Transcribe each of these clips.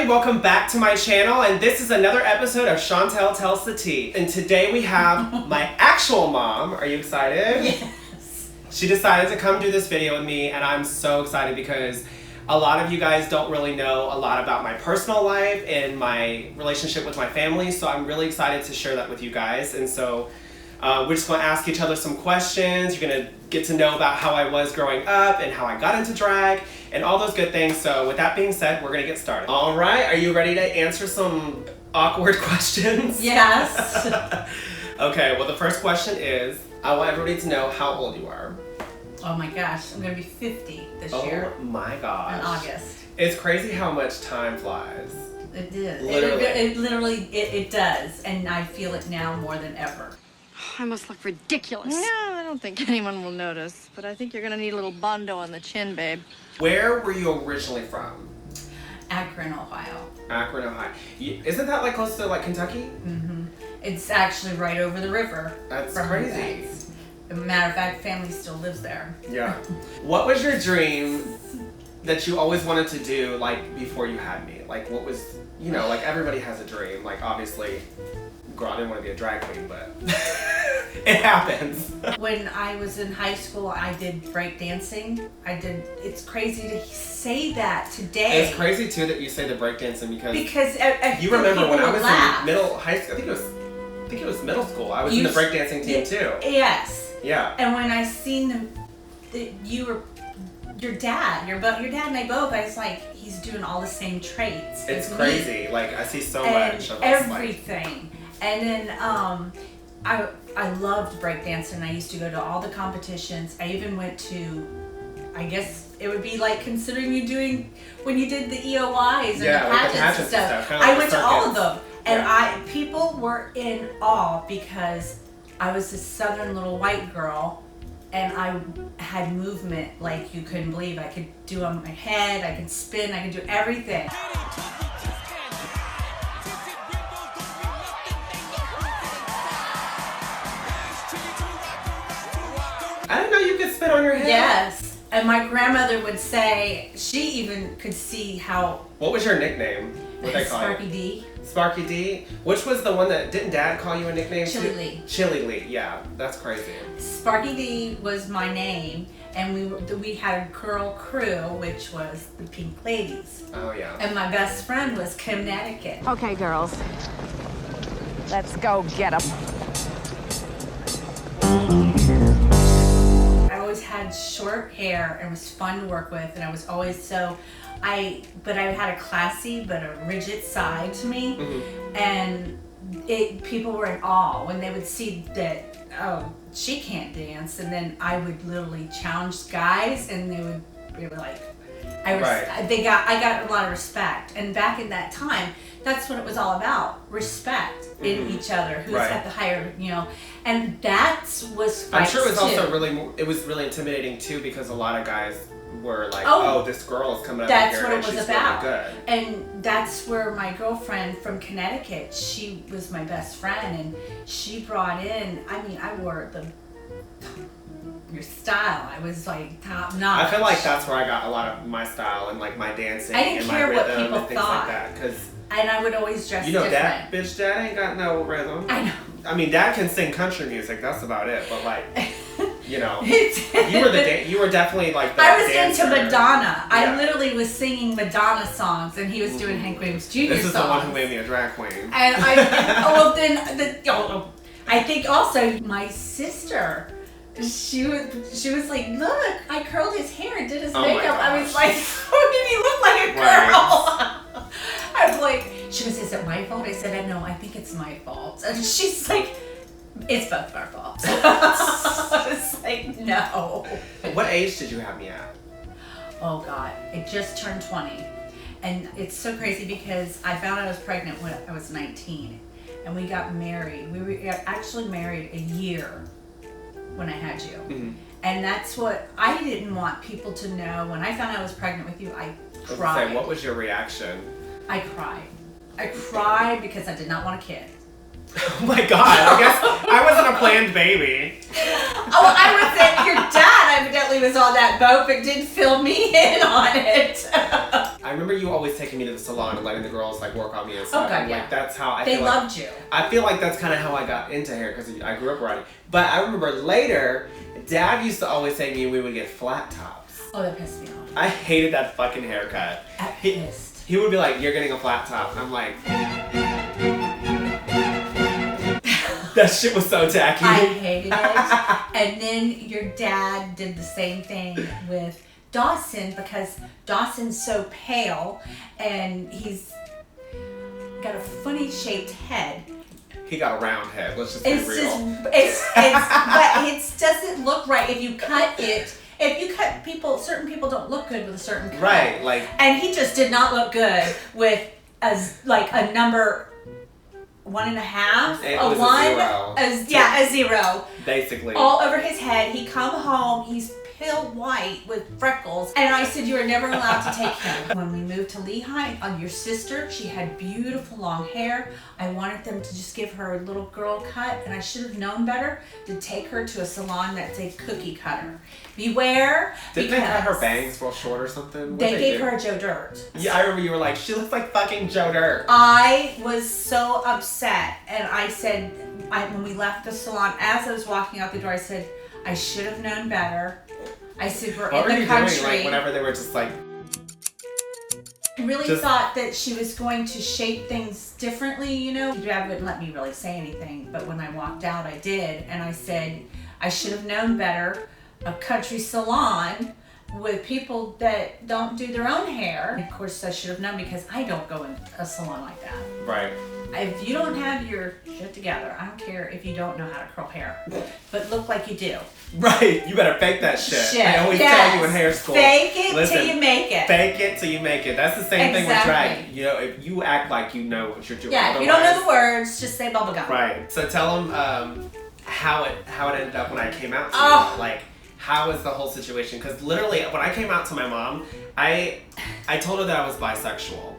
welcome back to my channel, and this is another episode of Shontelle Tells the Tea. And today we have my actual mom. Are you excited? Yes. She decided to come do this video with me, and I'm so excited because a lot of you guys don't really know a lot about my personal life and my relationship with my family, so I'm really excited to share that with you guys. And so we're just going to ask each other some questions. You're going to get to know about how I was growing up and how I got into drag and all those good things. So with that being said, we're going to get started. All right, are you ready to answer some awkward questions? Yes. Okay, well the first question is, I want everybody to know how old you are. Oh my gosh, I'm going to be 50 this year. Oh my gosh. In August. It's crazy how much time flies. It did. Literally. It does, and I feel it now more than ever. I must look ridiculous. No, I don't think anyone will notice, but I think you're gonna need a little bondo on the chin, babe. Where were you originally from? Akron, Ohio. Akron, Ohio. Isn't that like close to like Kentucky? Mm-hmm. It's actually right over the river. That's from crazy. As a matter of fact, family still lives there. Yeah. What was your dream that you always wanted to do, like, before you had me? Like, what was, you know, like, everybody has a dream. Like, obviously, girl, I didn't want to be a drag queen, but it happens. When I was in high school, I did breakdancing. It's crazy to say that today. It's crazy, too, that you say the breakdancing because you feel remember when I was laugh. in middle high school, I think it was middle school. I was in the breakdancing team, too. Yes. Yeah. And when I seen them, your dad and I both, I was like, he's doing all the same traits. It's as crazy. me. Like, I see so And much of everything. And then I loved breakdancing. I used to go to all the competitions. I even went to, I guess it would be like considering you doing when you did the EOIs and the pageants and stuff. Kind of I like went the to all of circuits. them, and people were in awe because I was this southern little white girl, and I had movement like you couldn't believe. I could do on my head, I could spin, I could do everything. I didn't know you could spit on your head. Yes, and my grandmother would say, she even could see how... What was your nickname? What they call Sparky you? D. Sparky D? Which was the one that, didn't Dad call you a nickname? Chili Lee. Chili Lee, yeah, that's crazy. Sparky D was my name, and we had a girl crew, which was the Pink Ladies. Oh yeah. And my best friend was Connecticut. Okay, girls. Let's go get 'em. I always had short hair and was fun to work with, and I was always but I had a classy but a rigid side to me, Mm-hmm. and people were in awe when they would see that, oh, she can't dance, and then I would literally challenge guys, and they were like, I got a lot of respect, and back in that time, that's what it was all about, respect in each other, who's at the higher, and that was fights. I'm sure it was also too. really intimidating too, because a lot of guys were like, oh, this girl is coming up That's here what and it was she's about. really good. And that's where my girlfriend from Connecticut, she was my best friend, and she brought in, I wore your style. I was like top notch. I feel like that's where I got a lot of my style and like my dancing I didn't and care my what rhythm people and things thought. like that. Because and I would always dress different. Dad ain't got no rhythm. I know. I mean, Dad can sing country music. That's about it. But like, you were definitely like the I was dancer. into Madonna. Yeah. I literally was singing Madonna songs, and he was doing Hank Williams Jr. This is songs. the one who made me a drag queen. And I think also my sister, she was like, look, I curled his hair and did his makeup. I was like, how did he look like a girl? I was like, she goes, is it my fault? I said, no, I think it's my fault. And she's like, it's both of our faults. I was like, no. What age did you have me at? Oh God, it just turned 20. And it's so crazy because I found out I was pregnant when I was 19. And we got married. We were actually married a year when I had you. Mm-hmm. And that's what I didn't want people to know. When I found out I was pregnant with you, I cried. What was your reaction? I cried. I cried because I did not want a kid. Oh my God, I guess I wasn't a planned baby. Oh, I was at your dad. evidently was on that boat, but didn't fill me in on it. I remember you always taking me to the salon and letting the girls like work on me and stuff. Okay, and, yeah. Like that's how I They feel loved like, you. I feel like that's kind of how I got into hair because I grew up riding. But I remember later, Dad used to always say to me we would get flat tops. Oh, that pissed me off. I hated that fucking haircut. Pissed. He would be like, "You're getting a flat top," and I'm like, that shit was so tacky. I hated it. And then your dad did the same thing with Dawson because Dawson's so pale and he's got a funny shaped head. He got a round head. Let's just be It's real. just, but it doesn't look right if you cut it. If you cut people, certain people don't look good with a certain cut. Right, like. And he just did not look good with a number 1.5, It a was a 1, zero. a 0. Basically. All over his head. He come home, he's pale white with freckles. And I said, you are never allowed to take him. When we moved to Lehigh, your sister, she had beautiful long hair. I wanted them to just give her a little girl cut, and I should have known better to take her to a salon that's a cookie cutter. Beware. Didn't they cut her bangs real short or something? What'd They gave do? her a Joe Dirt. Yeah, I remember you were like, she looks like fucking Joe Dirt. I was so upset, and I said, when we left the salon, as I was walking out the door, I said, I should have known better. I said, we're What were in the you country. doing? Like, whenever they were just like. I really Just- thought that she was going to shape things differently, you know. Dad wouldn't let me really say anything, but when I walked out, I did, and I said, I should have known better. A country salon with people that don't do their own hair. And of course, I should have known because I don't go in a salon like that. Right. If you don't have your shit together, I don't care if you don't know how to curl hair, but look like you do. Right. You better fake that shit. I always Yes. tell you in hair school. Fake it Listen, till you make it. Fake it till you make it. That's the same thing with Exactly. drag. You know, if you act like you know what you're doing. Yeah, if you don't know otherwise- the words, just say bubblegum. Right. So tell them how it ended up when I came out to Oh. you. Like, how was the whole situation? Because literally, when I came out to my mom, I told her that I was bisexual,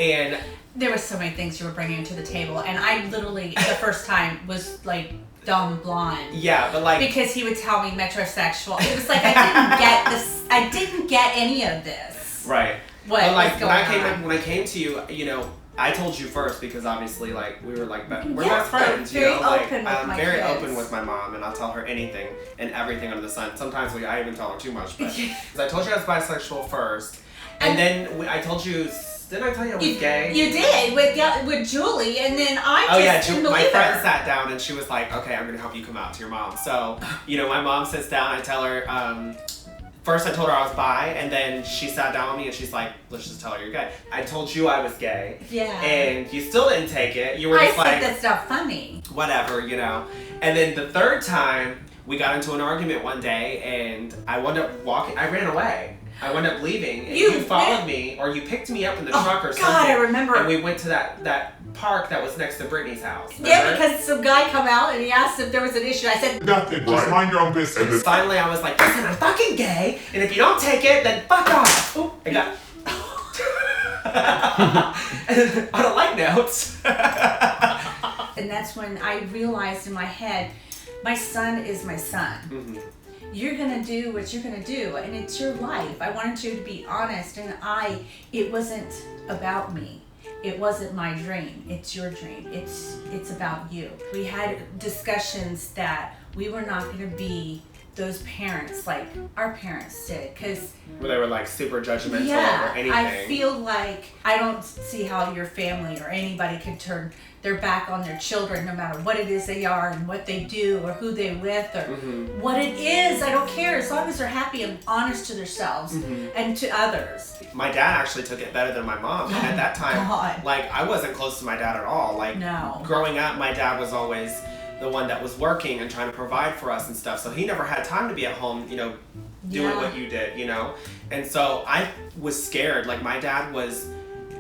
and There were so many things you were bringing to the table, and I literally, the first time, was like dumb blonde. yeah, but like. Because he would tell me metrosexual. It was like I didn't get this. I didn't get any of this. Right. What But like was when going on. I came to you, you know, I told you first because obviously like we were like we're Yeah, best friends, you very know. Like open with I'm my very kids. open with my mom, and I'll tell her anything and everything under the sun. Sometimes I even tell her too much, but 'cause I told you I was bisexual first, and then I told you. Didn't I tell you I was gay? You did with Julie, and then I just Oh yeah, didn't my believe friend her. sat down and she was like, "Okay, I'm gonna help you come out to your mom." So, you know, my mom sits down. I tell her. First, I told her I was bi, and then she sat down with me and she's like, "Let's just tell her you're gay." I told you I was gay, Yeah. and you still didn't take it. You were I just said like, that's not funny. whatever, you know. And then the third time, we got into an argument one day, and I wound up walking. I ran away. I wound up leaving, and you followed me, or you picked me up in the truck or something. God, I remember. And we went to that park that was next to Brittany's house. Yeah, remember? because some guy come out and he asked if there was an issue. I said, Nothing. Just mind your own business. Finally, I was like, "Listen, I'm fucking gay, and if you don't take it, then fuck off." Oop, I got. On a light note. and that's when I realized in my head, my son is my son. Mm-hmm. You're gonna do what you're gonna do, and it's your life. I wanted you to be honest, and it wasn't about me. It wasn't my dream. It's your dream. It's about you. We had discussions that we were not gonna be those parents like our parents did, because Where they were like super judgmental yeah, over anything. I feel like I don't see how your family or anybody could turn their back on their children no matter what it is they are and what they do or who they're with or what it is. I don't care as long as they're happy and honest to themselves and to others. My dad actually took it better than my mom. And at that time, God. like, I wasn't close to my dad at all. Like, No. growing up, my dad was always the one that was working and trying to provide for us and stuff. So he never had time to be at home, you know, doing Yeah. what you did, you know? And so I was scared. Like, my dad was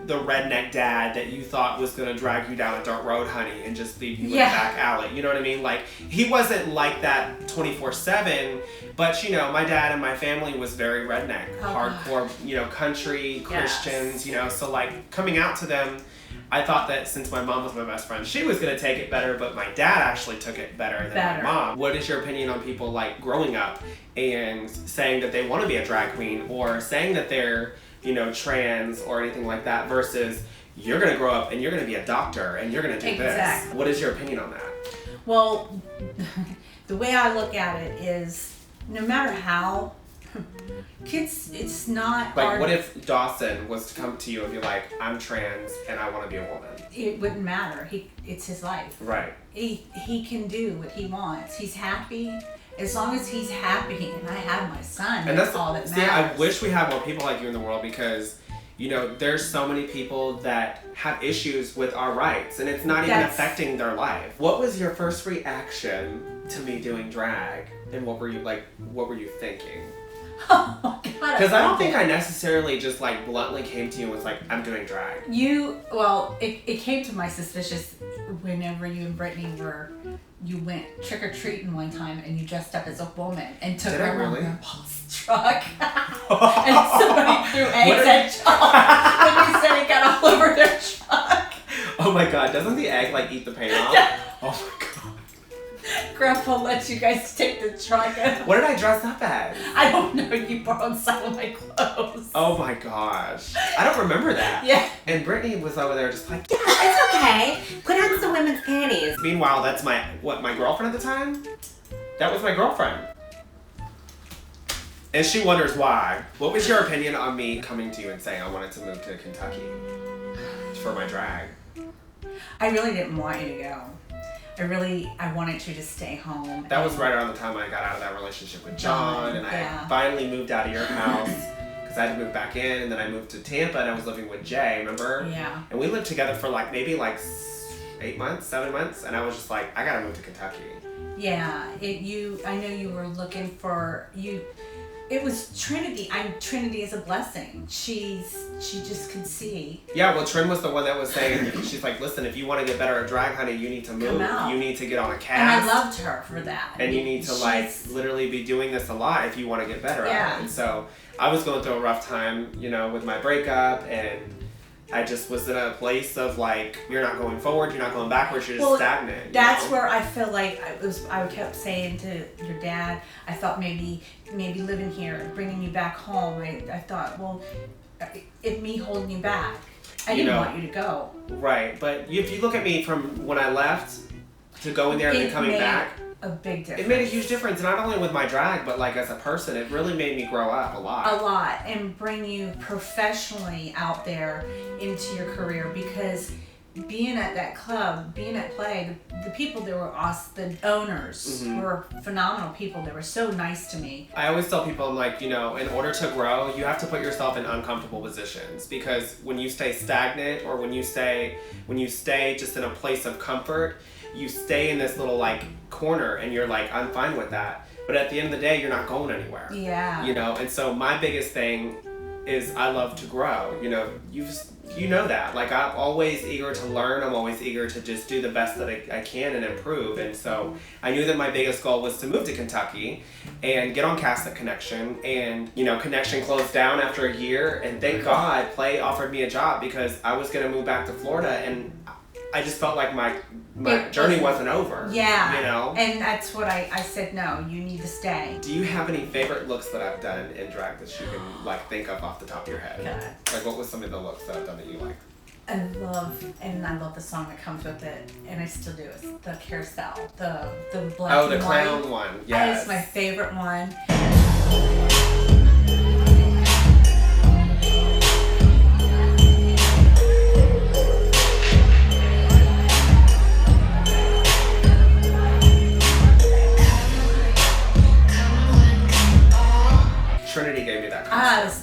the redneck dad that you thought was gonna drag you down a dirt road, honey, and just leave you in the back alley. You know what I mean? Like, he wasn't like that 24/7, but, you know, my dad and my family was very redneck, hardcore, you know, country, Christians, you know, so, like, coming out to them, I thought that since my mom was my best friend, she was going to take it better, but my dad actually took it better than my mom. What is your opinion on people like growing up and saying that they want to be a drag queen or saying that they're, you know, trans or anything like that versus you're going to grow up and you're going to be a doctor and you're going to do this? What is your opinion on that? Well, the way I look at it is no matter how, kids, it's not like, what if Dawson was to come to you and be like, I'm trans and I want to be a woman? It wouldn't matter. It's his life. Right. He can do what he wants. He's happy. As long as he's happy and I have my son, and that's all that matters. I wish we had more people like you in the world because, you know, there's so many people that have issues with our rights and it's not even affecting their life. What was your first reaction to me doing drag? And what were you thinking? Oh my God. Because I don't think I necessarily just like bluntly came to you and was like, I'm doing drag. It came to my suspicious whenever you and Brittany you went trick-or-treating one time and you dressed up as a woman and took her around Grandpa's truck. And somebody threw eggs at y'all when you said it got all over their truck. Oh my God, doesn't the egg like eat the paint off? Yeah. Oh my God. Grandpa let you guys take the truck. What did I dress up as? I don't know. You borrowed some of my clothes. Oh my gosh. I don't remember that. Yeah. And Brittany was over there just like, yeah, it's okay. Put on some women's panties. Meanwhile, that's my girlfriend at the time? That was my girlfriend. And she wonders why. What was your opinion on me coming to you and saying I wanted to move to Kentucky for my drag? I really didn't want you to go. I wanted you to stay home. That was right around the time I got out of that relationship with John and I finally moved out of your house because I had to move back in, and then I moved to Tampa and I was living with Jay, remember? Yeah. And we lived together for maybe 8 months, 7 months, and I was just like, I gotta move to Kentucky. Yeah, I know you were looking for It was Trinity. Trinity is a blessing. She just could see. Yeah, well, Trin was the one that was saying, she's like, listen, if you want to get better at drag, honey, you need to move. You need to get on a cast. And I loved her for that. And you need to literally be doing this a lot if you want to get better at it. And so I was going through a rough time, you know, with my breakup, and I just was in a place of you're not going forward, you're not going backwards, you're just stagnant. That's where I feel like I kept saying to your dad, I thought maybe living here, bringing you back home. I thought, well, if me holding you back, I didn't want you to go. Right, but if you look at me from when I left to going there and then coming back, a big difference. It made a huge difference, not only with my drag, but as a person, it really made me grow up a lot. And bring you professionally out there into your career, because being at that club, being at Play, the people that were awesome, the owners were phenomenal people. They were so nice to me. I always tell people, I'm like, in order to grow, you have to put yourself in uncomfortable positions, because when you stay stagnant or when you stay just in a place of comfort, you stay in this little corner and you're like, I'm fine with that. But at the end of the day, you're not going anywhere. Yeah. And so my biggest thing is I love to grow. You know that. I'm always eager to learn. I'm always eager to just do the best that I can and improve. And so I knew that my biggest goal was to move to Kentucky and get on Cast at Connection. And, Connection closed down after a year. And thank God Play offered me a job, because I was going to move back to Florida. And I just felt like my journey wasn't over. Yeah. And that's what I said, no, you need to stay. Do you have any favorite looks that I've done in drag that you can think of off the top of your head? God. What was some of the looks that I've done that you liked? I love the song that comes with it, and I still do. It's the Carousel, the black and white. Oh, the clown one. Yes. That is my favorite one. Trinity gave me that concept.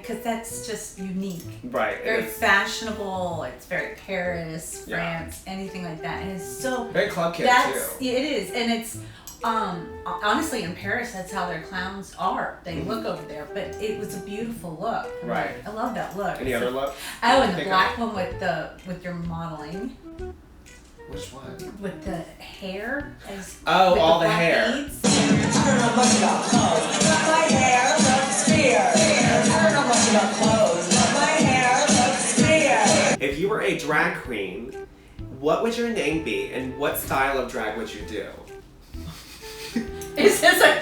Because that's just unique. Right. Very fashionable. It's very Paris, France, anything like that. And it's still very club kid too. It is. And it's, honestly, in Paris, that's how their clowns are. They look over there. But it was a beautiful look. Right. I love that look. Any other look? Oh, and the black one with your modeling. Which one? With the hair. All the hair. Beads. I don't know much about clothes. My hair looks weird. I don't know much about clothes. My hair looks weird. a drag queen, what would your name be, and what style of drag would you do? Is this a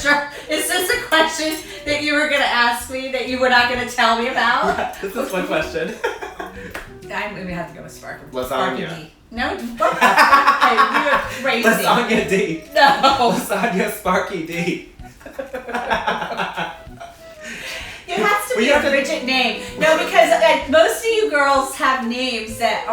question that you were gonna ask me that you were not gonna tell me about? This is one question. I'm gonna have to go with Sparky. Lasagna. Sparky D. No, you're crazy. Lasagna D. No. Lasagna Sparky D. It has to be a rigid name. No, because most of you girls have names that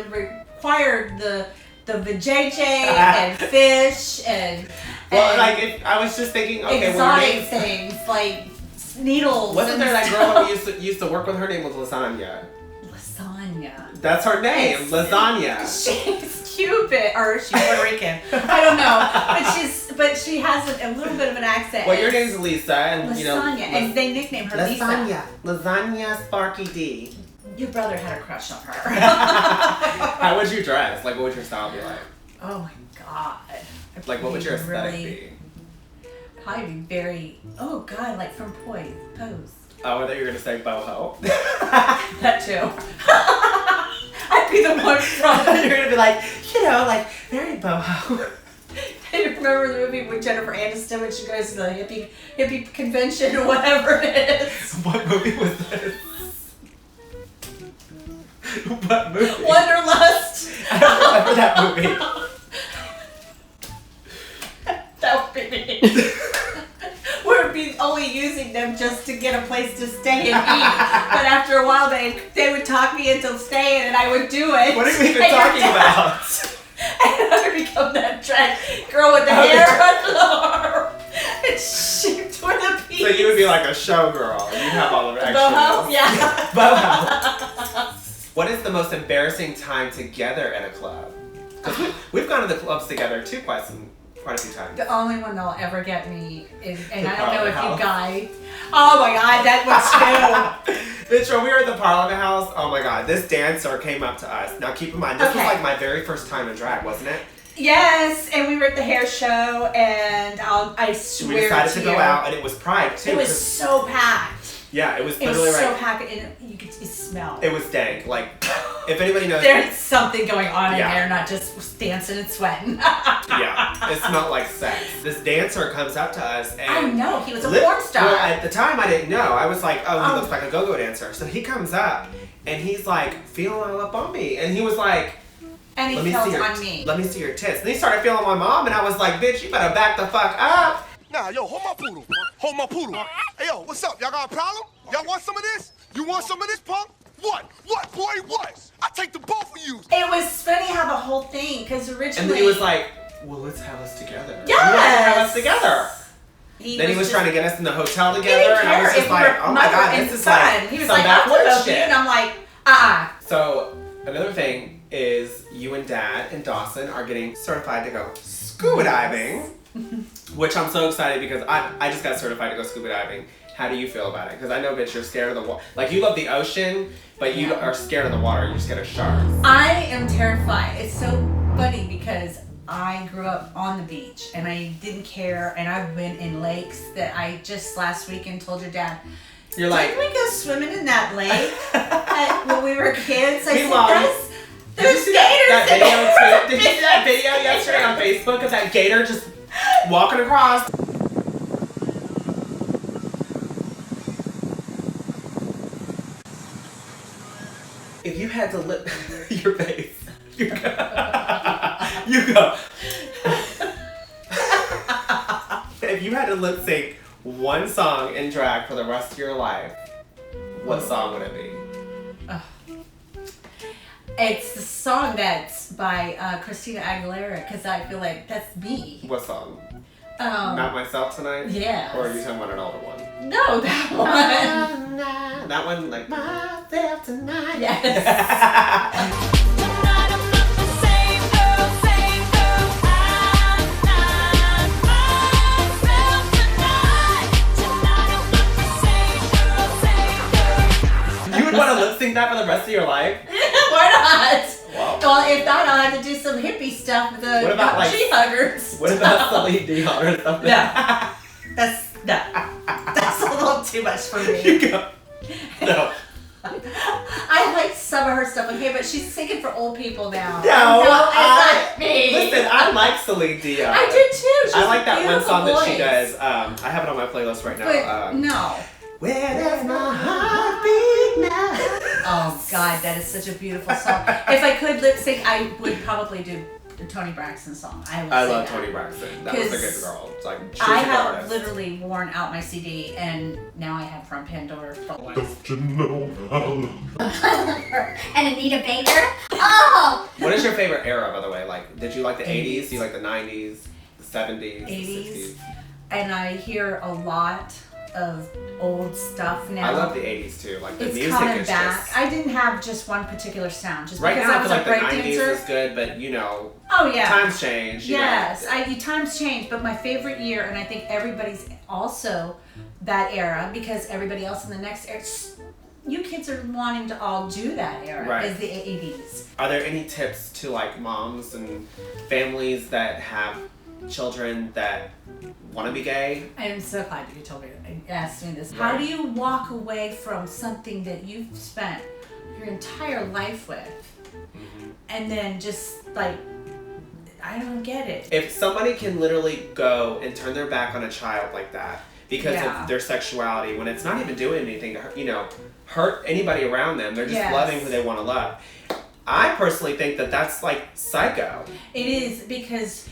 require the vajayjay and fish and like if I was just thinking, okay, exotic things like needles. Wasn't there that girl who used to work with? Her name was Lasagna. Lasagna. That's her name, Lasagna. She's Cuban, or she's Puerto Rican. I don't know, but she has a little bit of an accent. Well, your name's Lisa, and Lasagna, and they nickname her Lisa. Lasagna Sparky D. Your brother had a crush on her. How would you dress? Like, what would your style be like? Oh my god. Like, what would your aesthetic be? Probably be very, oh god, like from Pose. Oh, I thought you were going to say boho. That too. I'd be the one from. You're going to be like, like, very boho. I remember the movie with Jennifer Aniston when she goes to the hippie convention or whatever it is. What movie was this? What movie? Wanderlust. I don't remember that movie. That would be me. We'd be only using them just to get a place to stay and eat. But after a while, they would talk me into staying, and I would do it. What are we even talking about? And I would become that drag girl with the hair under the arm and shaped with a piece. So you would be like a showgirl. You'd have all of the extras. Boho? Yeah. Boho. What is the most embarrassing time together at a club? Because we've gone to the clubs together too quite a few times. The only one that'll ever get me is, and The I don't know if Parliament you guys. Oh my god, that was too. Bitch, when we were at the Parliament House, oh my god, this dancer came up to us. Now keep in mind, this was like my very first time in drag, wasn't it? Yes, and we were at the hair show, and I swear we decided to you, go out, and it was Pride too. It was so packed. Yeah, it was It literally was so like, packed, and you could smell. it was dank. Like, if anybody knows, There's something going on in Yeah. there, not just dancing and sweating. yeah, it smelled like sex. This dancer comes up to us, and I know, he was a porn star. Well, at the time I didn't know. I was like, oh, he looks like a go-go dancer. So he comes up, and he's like feeling all up on me, and he was like, and he felt on me. Let me see your tits. And he started feeling my mom, and I was like, bitch, you better back the fuck up. Nah, yo, hold my poodle. Hold my poodle. Hey, yo, what's up? Y'all got a problem? Y'all want some of this? You want some of this, punk? What? What, boy, what? I take the both of you. It was funny how the whole thing, because originally. And then he was like, well, let's have us together. Yes! We want to have us together. Then he was just trying to get us in the hotel He together, didn't and I was care just if like, we were oh my mother god, and this is son. like He was some like, I'll backwoods love you, shit. and I'm like, So another thing is you and Dad and Dawson are getting certified to go scuba diving, which I'm so excited because I just got certified to go scuba diving. How do you feel about it? Because I know, bitch, you're scared of the water. Like, you love the ocean, but you are scared of the water. You're scared of sharks. I am terrified. It's so funny because I grew up on the beach and I didn't care, and I've been in lakes that I just last weekend told your dad, You're like, didn't we go swimming in that lake when we were kids? I said, Mom, there's gators in there. Did you see that video yesterday on Facebook of that gator just walking across? If you had to lip your face, you go. If you had to lip sync one song in drag for the rest of your life, what song would it be? It's the song that's by Christina Aguilera, because I feel like that's me. What song? Not Myself Tonight? Yes. Or are you talking about an older one? No, that one. That one, like, Myself Tonight. Yes. You would want to lip sync that for the rest of your life? Why not? Wow. Well, if not, I'll have to do some hippie stuff with the What about, like, tree huggers. What about Celine Dion or something? No. That's a little too much for me. You go. No. I like some of her stuff, okay, but she's singing for old people now. No, it's not me. Listen, I like Celine Dion. I do too. She's I like that one song voice. that she does. I have it on my playlist right now. But no. Where does my heart beat now? Oh God, that is such a beautiful song. If I could lip sync, I would probably do the Toni Braxton song. I love that. Toni Braxton. That was a good girl. It's like she was I a good have artist. literally worn out my CD, and now I have From Pandora. Don't you know And Anita Baker. Oh! What is your favorite era, by the way? Like, did you like the 80s? Do you like the 90s, the 70s, the 80s. 60s? And I hear a lot of old stuff now. I love the 80s too. Like the It's music coming is back. just. I didn't have just one particular sound. Just Right because now, I I was feel a like the break 90s dancer. is good, but you know, Oh yeah. times change. You Yes, know. times change, but my favorite year, and I think everybody's also that era because everybody else in the next era. You kids are wanting to all do that era. Right. Is the 80s. Are there any tips to like moms and families that have children that want to be gay? I'm so glad you told me asked me this. How do you walk away from something that you've spent your entire life with, and then just like, I don't get it. If somebody can literally go and turn their back on a child like that because Yeah. of their sexuality, when it's not even doing anything to hurt anybody around them, they're just Yes. loving who they want to love. I personally think that that's like psycho. It is because.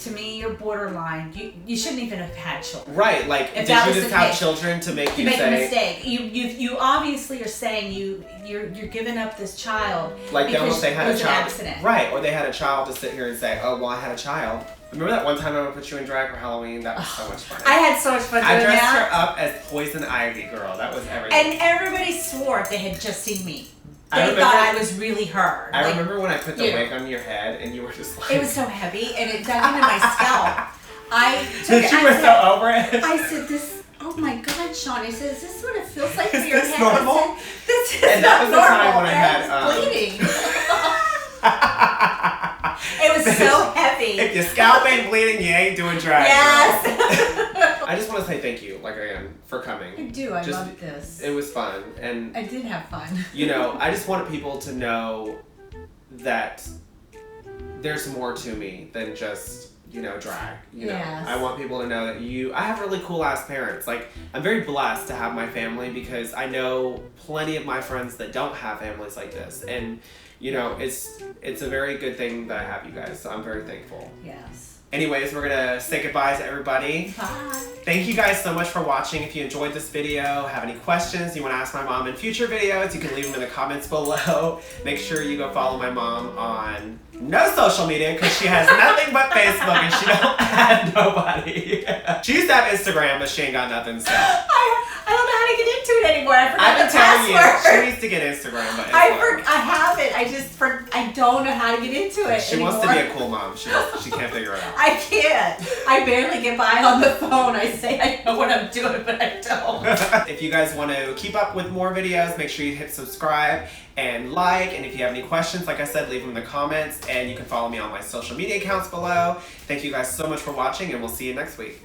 To me, you're borderline. You shouldn't even have had children. Right, like, If did that you was just the have case, children to make You you make a say, mistake. You obviously are saying you're giving up this child like they because almost they had it a was an child, accident. right? Or they had a child to sit here and say, "Oh, well, I had a child." Remember that one time I put you in drag for Halloween? That was so much fun. I had so much fun doing I dressed that, her up as Poison Ivy, girl. That was everything. and everybody swore they had just seen me. I They remember- thought I was really her. I Like, remember when I put the you know. wig on your head and you were just like, It was so heavy, and it dug into my scalp. I took you it. were I so said, over it. I said, "This. Oh my God, Sean." I said, "Is this what it feels like for Is your this head?" normal? I said, "This is And that not was the time normal. when I My had, head's bleeding." It was so heavy. If your scalp ain't bleeding, you ain't doing drag. Yes. Girl. I just want to say thank you, like again, for coming. I do. I Just- love this. It was fun, and I did have fun. I just wanted people to know that there's more to me than just drag. Yes. I want people to know that I have really cool ass parents. Like, I'm very blessed to have my family because I know plenty of my friends that don't have families like this, and it's a very good thing that I have you guys. So I'm very thankful. Yes. Anyways, we're gonna say goodbye to everybody. Bye. Thank you guys so much for watching. If you enjoyed this video, have any questions you want to ask my mom in future videos, you can leave them in the comments below. Make sure you go follow my mom on no social media because she has nothing but Facebook and she don't add nobody. She used to have Instagram, but she ain't got nothing, so. I don't know how to get into it anymore. I forgot I've been the telling password. you, she needs to get Instagram, but I have it. I don't know how to get into it she anymore. wants to be a cool mom. She can't figure it out. I can't. I barely get by on the phone. I say I know what I'm doing, but I don't. If you guys want to keep up with more videos, make sure you hit subscribe and like. And if you have any questions, like I said, leave them in the comments. And you can follow me on my social media accounts below. Thank you guys so much for watching, and we'll see you next week.